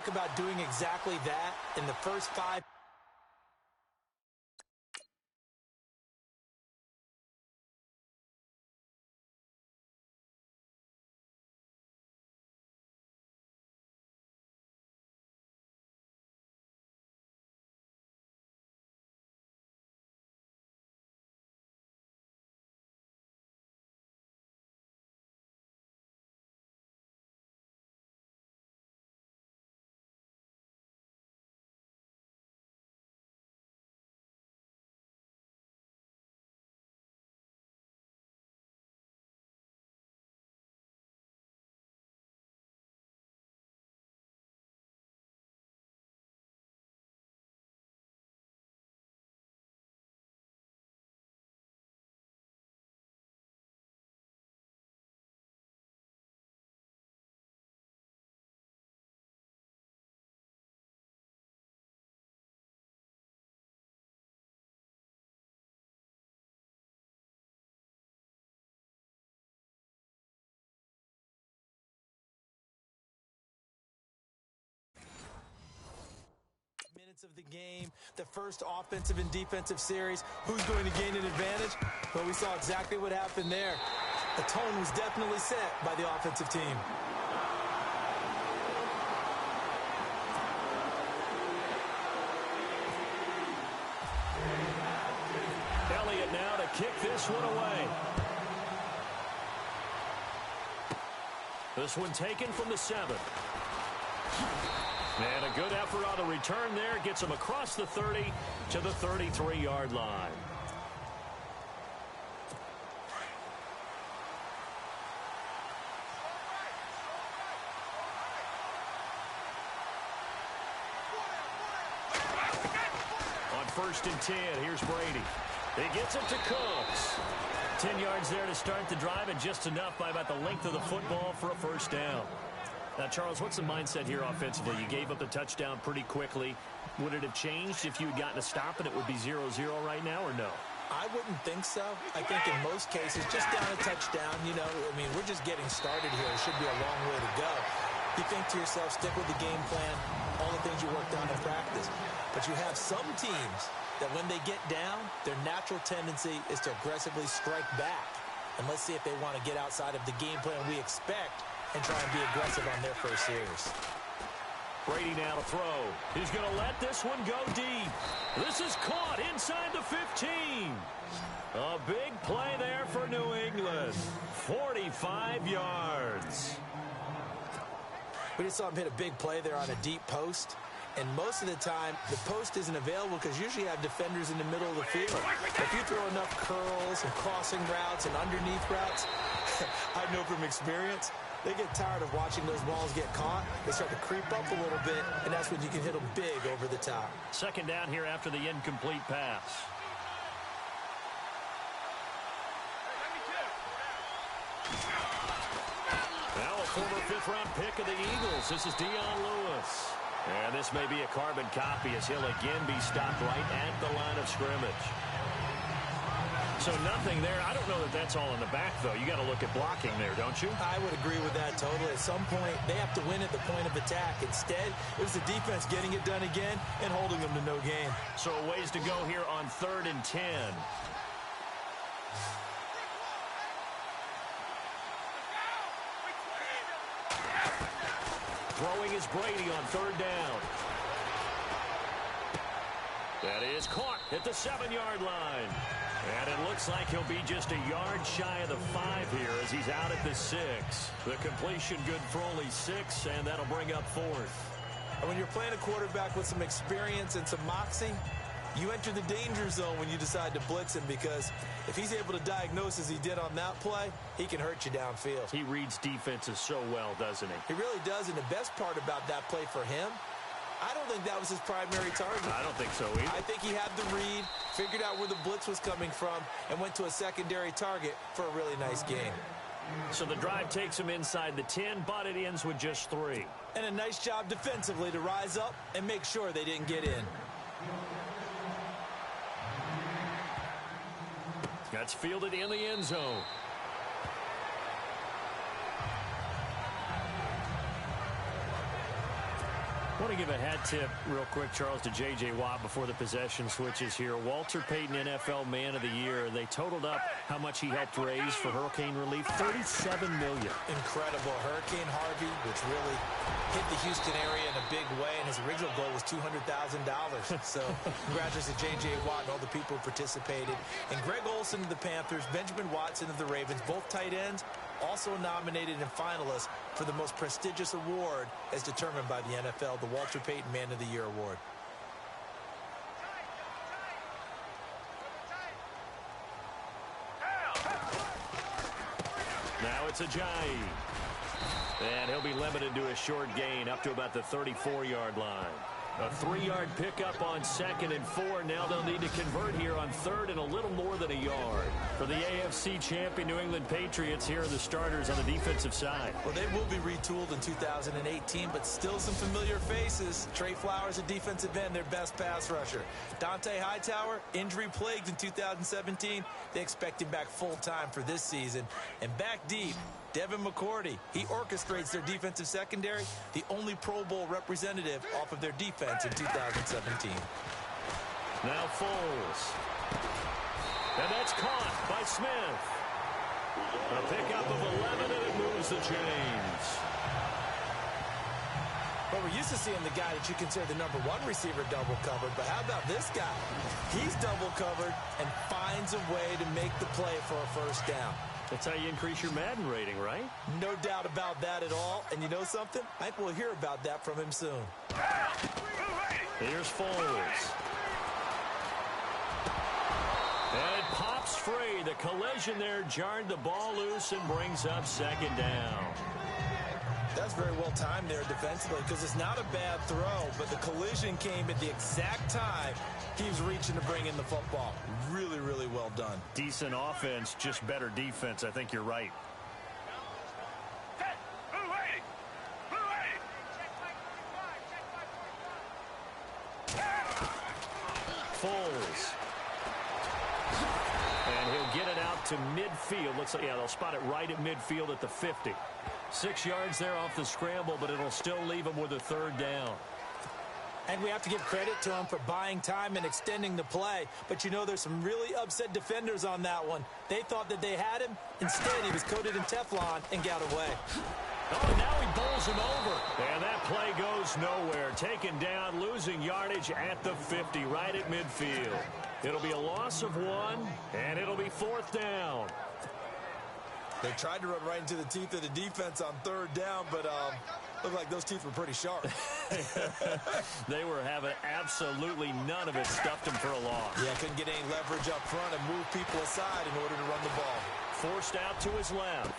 About doing exactly that in the first 5 minutes of the game, the first offensive and defensive series, who's going to gain an advantage? Well, we saw exactly what happened there. The tone was definitely set by the offensive team. Elliott now to kick this one away. This one taken from the 7. And a good effort on the return there. Gets him across the 30 to the 33-yard line. On 1st and 10, here's Brady. He gets it to Cooks. 10 yards there to start the drive, and just enough by about the length of the football for a first down. Now, Charles, what's the mindset here offensively? You gave up the touchdown pretty quickly. Would it have changed if you had gotten a stop and it would be 0-0 right now, or no? I wouldn't think so. I think in most cases, just down a touchdown, you know, I mean, we're just getting started here. It should be a long way to go. You think to yourself, stick with the game plan, all the things you worked on in practice. But you have some teams that when they get down, their natural tendency is to aggressively strike back. And let's see if they want to get outside of the game plan we expect and try and be aggressive on their first series. Brady now to throw. He's going to let this one go deep. This is caught inside the 15. A big play there for New England. 45 yards. We just saw him hit a big play there on a deep post. And most of the time, the post isn't available because usually you have defenders in the middle of the field. If you throw enough curls and crossing routes and underneath routes, I know from experience, they get tired of watching those balls get caught. They start to creep up a little bit, and that's when you can hit them big over the top. Second down here after the incomplete pass. Now a former 5th-round pick of the Eagles. This is Dion Lewis. And this may be a carbon copy as he'll again be stopped right at the line of scrimmage. So nothing there. I don't know that that's all in the back, though. You got to look at blocking there, don't you? I would agree with that totally. At some point, they have to win at the point of attack. Instead, it was the defense getting it done again and holding them to no gain. So a ways to go here on 3rd and 10. Throwing is Brady on 3rd down. That is caught at the 7-yard line. And it looks like he'll be just a yard shy of the 5 here as he's out at the 6. The completion good for only 6, and that'll bring up 4th. And when you're playing a quarterback with some experience and some moxie, you enter the danger zone when you decide to blitz him, because if he's able to diagnose as he did on that play, he can hurt you downfield. He reads defenses so well, doesn't he? He really does, and the best part about that play for him, I don't think that was his primary target. I don't think so either. I think he had the read, figured out where the blitz was coming from, and went to a secondary target for a really nice game. So the drive takes him inside the 10, but it ends with just 3. And a nice job defensively to rise up and make sure they didn't get in. That's fielded in the end zone. I want to give a hat tip real quick, Charles, to J.J. Watt before the possession switches here. Walter Payton, NFL Man of the Year. They totaled up how much he helped raise for hurricane relief, $37 million. Incredible. Hurricane Harvey, which really hit the Houston area in a big way, and his original goal was $200,000. So congratulations to J.J. Watt and all the people who participated. And Greg Olsen of the Panthers, Benjamin Watson of the Ravens, both tight ends, also nominated and finalists for the most prestigious award as determined by the NFL, the Walter Payton Man of the Year Award. Now it's Ajayi. And he'll be limited to a short gain up to about the 34-yard line. A 3-yard pickup on 2nd and 4. Now they'll need to convert here on 3rd and a little more than a yard. For the AFC champion New England Patriots, here are the starters on the defensive side. Well, they will be retooled in 2018, but still some familiar faces. Trey Flowers, a defensive end, their best pass rusher. Dante Hightower, injury-plagued in 2017. They expect him back full-time for this season. And back deep, Devin McCourty. He orchestrates their defensive secondary, the only Pro Bowl representative off of their defense in 2017. Now Foles. And that's caught by Smith. A pickup of 11, and it moves the chains. Well, we're used to seeing the guy that you consider the #1 receiver double covered, but how about this guy? He's double covered and finds a way to make the play for a first down. That's how you increase your Madden rating, right? No doubt about that at all. And you know something? I think we'll hear about that from him soon. Here's Foles. And it pops free. The collision there jarred the ball loose and brings up 2nd down. That's very well timed there defensively because it's not a bad throw, but the collision came at the exact time he was reaching to bring in the football. Really, really well done. Decent offense, just better defense. I think you're right. Foles. And he'll get it out to midfield. Looks like, yeah, they'll spot it right at midfield at the 50. 6 yards there off the scramble, but it'll still leave him with a 3rd down. And we have to give credit to him for buying time and extending the play. But, you know, there's some really upset defenders on that one. They thought that they had him. Instead, he was coated in Teflon and got away. Oh, now he bowls him over. And that play goes nowhere. Taken down, losing yardage at the 50, right at midfield. It'll be a loss of 1, and it'll be 4th down. They tried to run right into the teeth of the defense on 3rd down, but looked like those teeth were pretty sharp. They were having absolutely none of it. Stuffed him for a loss. Yeah, couldn't get any leverage up front and move people aside in order to run the ball. Forced out to his left.